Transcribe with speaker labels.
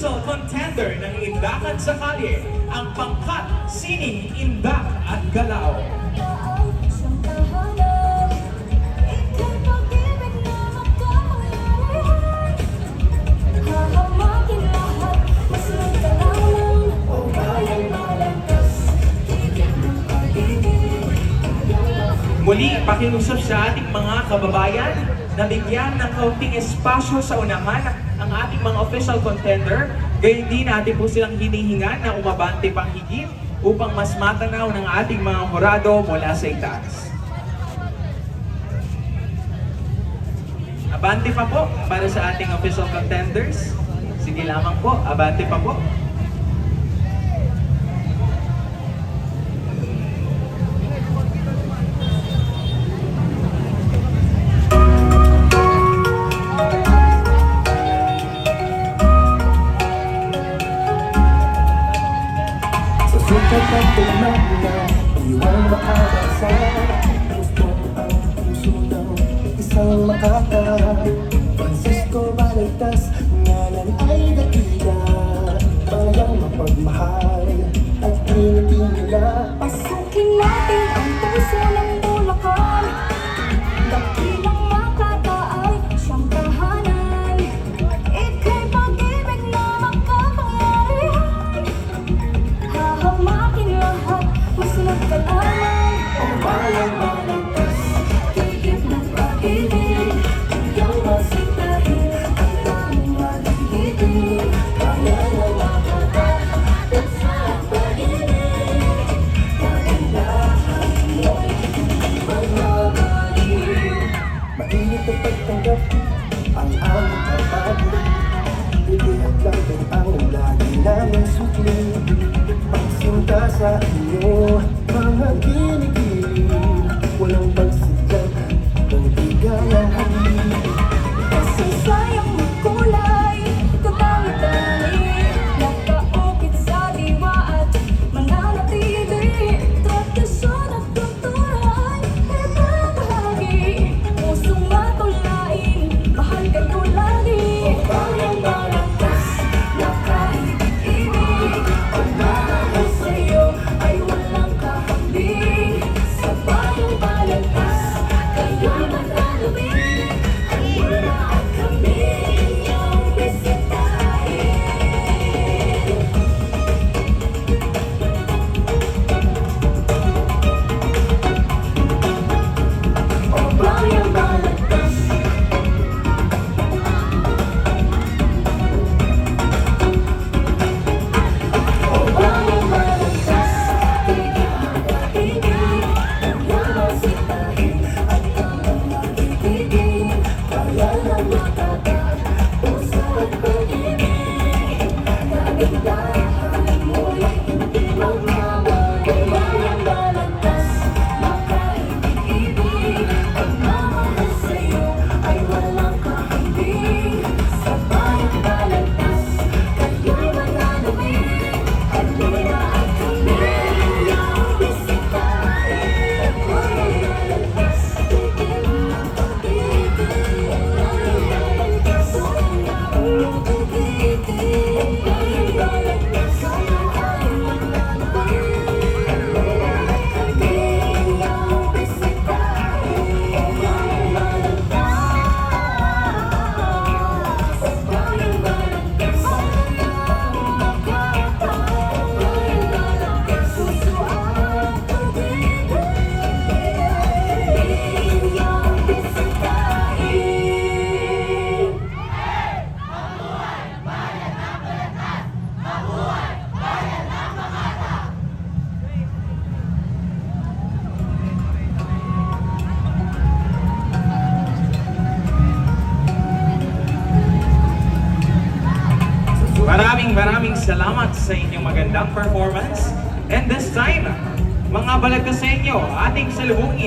Speaker 1: official contender ng Indakan sa Kalye, ang pangkat Sining Indak at Galao. Muli, pakiusap sa ating mga kababayan na bigyan ng kaunting espasyo sa unahan ang ating mga official contender, gayon din natin po silang hinihingan na umabante pang higit upang mas matanaw ng ating mga hurado mula sa itaas. Abante pa po para sa ating official contenders. Sige lamang po, abante pa po.
Speaker 2: Kapag tumagna, iwan makakasa. Gusto ang puso ng isang makaka. Francisco Balagtas, ngalan ay dakila. Bayang mapagmahal at piniti nila.
Speaker 3: Pasukin natin ang puso ng Bulacan. Dakilang makata ay siyang tahanan. Ika'y pag-ibig na makapangyarihan. Hahamakin lahat, masunod ka lamang.
Speaker 2: O bayang Balagtas,
Speaker 3: Higit ng pag-ibig, ikaw masitahin. Ang daming mag-ibig, kaya na makata. Sa pag-ibig, kagandahan mo'y magmamaliw.
Speaker 2: mainit na pagtanggap ang aming kapatid. Hindi at lang din ang lagi namin sukli. Pagsinta sa inyo, mga kinikili. Walang pagsidyang ng bigayang halik.
Speaker 3: Kasi sayang magkulay, katangi-tangi. Nakaukit sa diwa at mananatili. Tradisyon at kultura ay ibabahagi. Pusong matulain, mahal kayo lagi. Bayang Balagtas, nakahibig-ibig. Ang mahal sa'yo ay walang kahambing. Sa Bayang Balagtas, kayo'y mananabik. Halina at kami inyong bisitahin. O Bayang Balagtas, o Bayang Balagtas, higit ng pag-ibig. Kaya masitahin at tamang mag-ibigin. Kaya na matagal, puso at pag-ibig. Kagandahan mo'y hindi magmamahal. Bayang Balagtas, makaibig-ibig. Ang mamahal sa'yo ay walang kahambing. Sa Bayang Balagtas, kayo'y mananabik. Halina at kami inyong bisitahin. Bayang Balagtas, higit ng pag-ibig. Bayang Balagtas, ang pag-ibig. Bayang Balagtas, kayo ay mananabik. Halina at kami inyong bisitahin. Bayang Balagtas, Bayang Balagtas, makata. Bayang Balagtas, puso at pag-ibig. Inyong bisitahin.
Speaker 1: Maraming salamat sa inyong magandang performance. And this time, mga Balagtasenyo, ating salubungin